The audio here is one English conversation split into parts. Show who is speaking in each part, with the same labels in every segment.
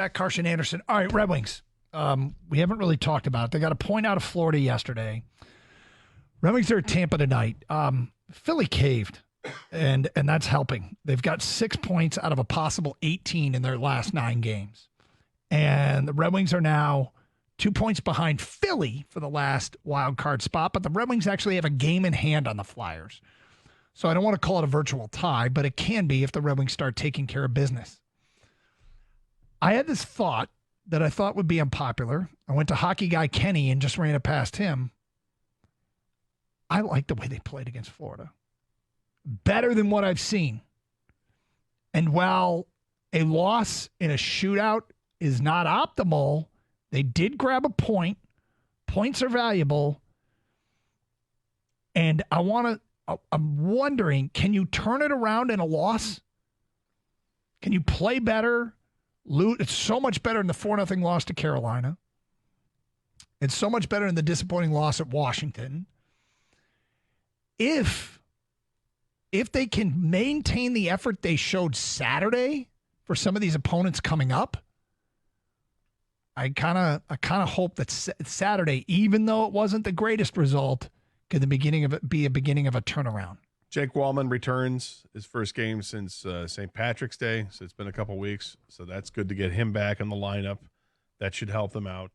Speaker 1: Back Carson Anderson. All right, Red Wings. We haven't really talked about it. They got a point out of Florida yesterday. Red Wings are at Tampa tonight. Philly caved, and that's helping. They've got 6 points out of a possible 18 in their last 9 games. And the Red Wings are now 2 points behind Philly for the last wild card spot, but the Red Wings actually have a game in hand on the Flyers. So I don't want to call it a virtual tie, but it can be if the Red Wings start taking care of business. I had this thought that I thought would be unpopular. I went to hockey guy Kenny and just ran it past him. I like the way they played against Florida. Better than what I've seen. And while a loss in a shootout is not optimal, they did grab a point. Points are valuable. And I'm wondering, can you turn it around in a loss? Can you play better? It's so much better than the 4-0 loss to Carolina. It's so much better than the disappointing loss at Washington. If they can maintain the effort they showed Saturday for some of these opponents coming up, I kind of hope that Saturday, even though it wasn't the greatest result, could be a beginning of a turnaround.
Speaker 2: Jake Wallman returns his first game since St. Patrick's Day, so it's been a couple weeks. So that's good to get him back in the lineup. That should help them out.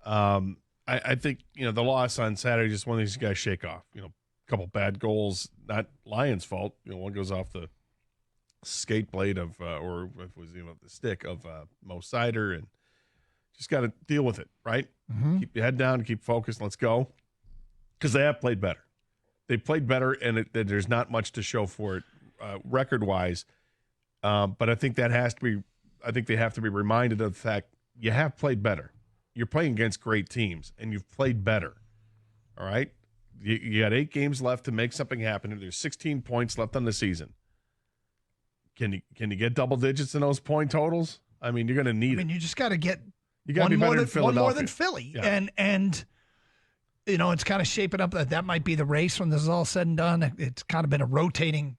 Speaker 2: I think the loss on Saturday just one of these guys shake off. A couple bad goals, not Lions' fault. One goes off the skate blade of, or if it was the stick of Mo Sider, and just got to deal with it, right? Mm-hmm. Keep your head down, keep focused. Let's go, because they have played better. They played better, and there's not much to show for it record-wise. But I think that has to be. I think they have to be reminded of the fact you have played better. You're playing against great teams, and you've played better. All right, you got 8 games left to make something happen. There's 16 points left on the season. Can you get double digits in those point totals? I mean, you're going to need it.
Speaker 1: You just got to get
Speaker 2: one more
Speaker 1: than Philly, yeah. and. It's kind of shaping up that might be the race when this is all said and done. It's kind of been a rotating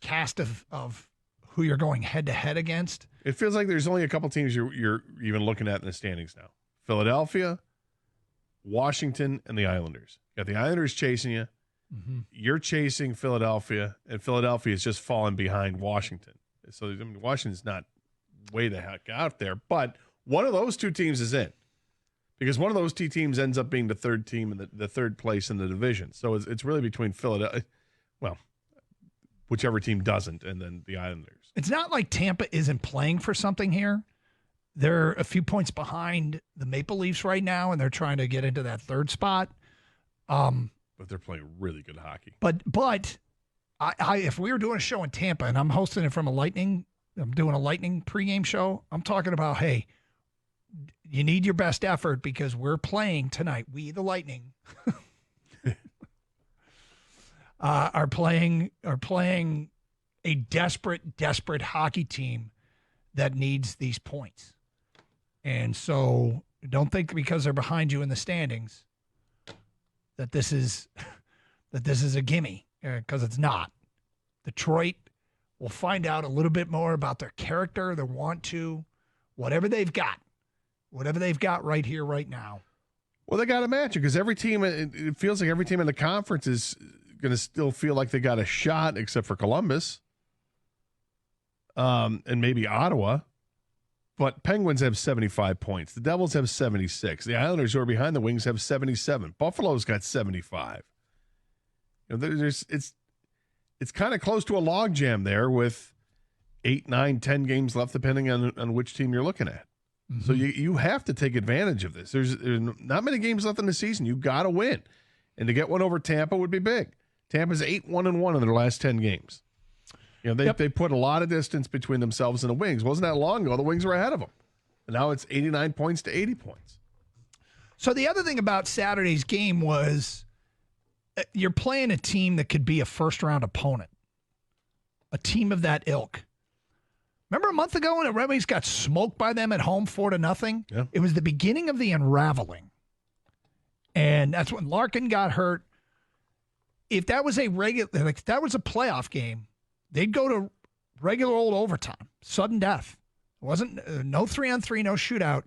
Speaker 1: cast of who you're going head-to-head against.
Speaker 2: It feels like there's only a couple teams you're even looking at in the standings now. Philadelphia, Washington, and the Islanders. You got the Islanders chasing you. Mm-hmm. You're chasing Philadelphia, and Philadelphia is just falling behind Washington. So Washington's not way the heck out there, but one of those two teams is in. Because one of those two teams ends up being the third team in the third place in the division. So it's really between Philadelphia, whichever team doesn't, and then the Islanders.
Speaker 1: It's not like Tampa isn't playing for something here. They're a few points behind the Maple Leafs right now, and they're trying to get into that third spot.
Speaker 2: But they're playing really good hockey.
Speaker 1: But if we were doing a show in Tampa, and I'm hosting it from I'm doing a Lightning pregame show, I'm talking about, hey, you need your best effort because we're playing tonight. We, the Lightning, are playing a desperate hockey team that needs these points. And so don't think because they're behind you in the standings that this is a gimme, because it's not. Detroit, will find out a little bit more about their character, their want to, whatever they've got right here, right now.
Speaker 2: Well, they got to match it because every team, it feels like every team in the conference is going to still feel like they got a shot, except for Columbus and maybe Ottawa. But Penguins have 75 points. The Devils have 76. The Islanders, who are behind the Wings, have 77. Buffalo's got 75. It's kind of close to a logjam there with 8, 9, 10 games left, depending on which team you're looking at. Mm-hmm. So you have to take advantage of this. There's not many games left in the season. You've got to win. And to get one over Tampa would be big. Tampa's 8-1-1 in their last 10 games. They put a lot of distance between themselves and the Wings. Wasn't that long ago? The Wings were ahead of them. And now it's 89 points to 80 points.
Speaker 1: So the other thing about Saturday's game was you're playing a team that could be a first-round opponent, a team of that ilk. Remember a month ago when the Red Wings got smoked by them at home 4-0?
Speaker 2: Yeah.
Speaker 1: It was the beginning of the unraveling. And that's when Larkin got hurt. If that was a playoff game, they'd go to regular old overtime, sudden death. It wasn't no 3-on-3, no shootout.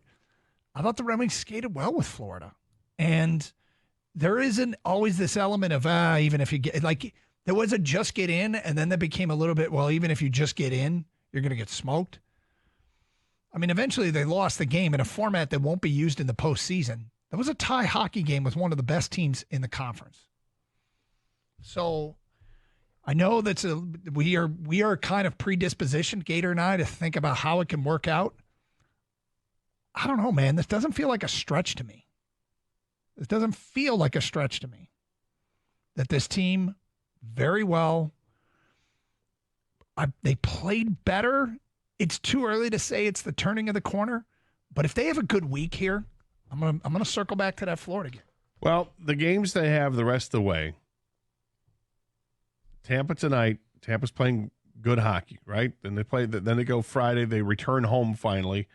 Speaker 1: I thought the Red Wings skated well with Florida. And there isn't always this element of, even if you get, like, there was a just get in, and then that became a little bit, well, even if you just get in, you're going to get smoked. I mean, eventually they lost the game in a format that won't be used in the postseason. That was a tie hockey game with one of the best teams in the conference. So I know that's we are kind of predispositioned, Gator and I, to think about how it can work out. I don't know, man. This doesn't feel like a stretch to me. This doesn't feel like a stretch to me. That this team, very well, they played better. It's too early to say it's the turning of the corner, but if they have a good week here, I'm gonna circle back to that Florida game.
Speaker 2: Well, the games they have the rest of the way. Tampa tonight. Tampa's playing good hockey, right? Then they play. Then they go Friday. They return home finally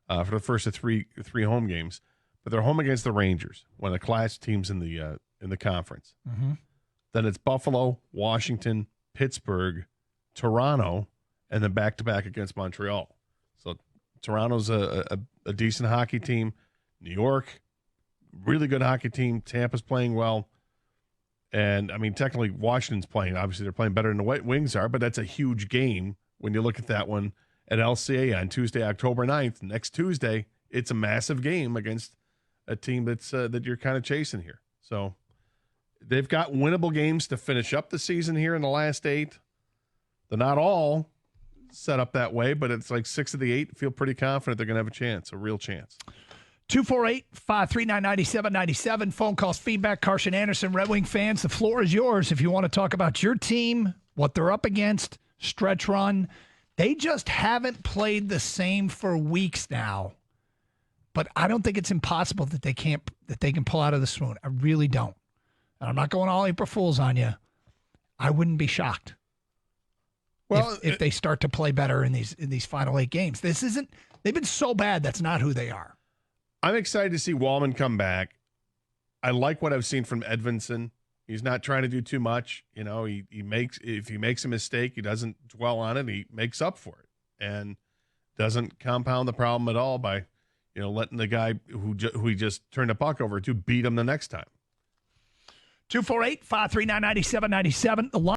Speaker 2: for the first of three home games. But they're home against the Rangers, one of the class teams in the conference.
Speaker 1: Mm-hmm.
Speaker 2: Then it's Buffalo, Washington, Pittsburgh, Toronto, and then back-to-back against Montreal. So Toronto's a decent hockey team. New York, really good hockey team. Tampa's playing well. And, I mean, technically Washington's playing. Obviously, they're playing better than the White Wings are, but that's a huge game when you look at that one at LCA on Tuesday, October 9th. Next Tuesday, it's a massive game against a team that you're kind of chasing here. So they've got winnable games to finish up the season here in the last 8. They're not all set up that way, but it's like 6 of the 8 feel pretty confident they're going to have a chance, a real chance.
Speaker 1: 248-539-9797. Phone calls, feedback. Carson Anderson, Red Wing fans, the floor is yours if you want to talk about your team, what they're up against, stretch run. They just haven't played the same for weeks now. But I don't think it's impossible that they can pull out of the swoon. I really don't. And I'm not going all April Fools on you. I wouldn't be shocked. Well, if they start to play better in these final 8 games. They've been so bad, that's not who they are.
Speaker 2: I'm excited to see Wallman come back. I like what I've seen from Edvinsson. He's not trying to do too much. You know, if he makes a mistake, he doesn't dwell on it. He makes up for it and doesn't compound the problem at all by, letting the guy who he just turned the puck over to beat him the next time.
Speaker 1: 248-539-9797.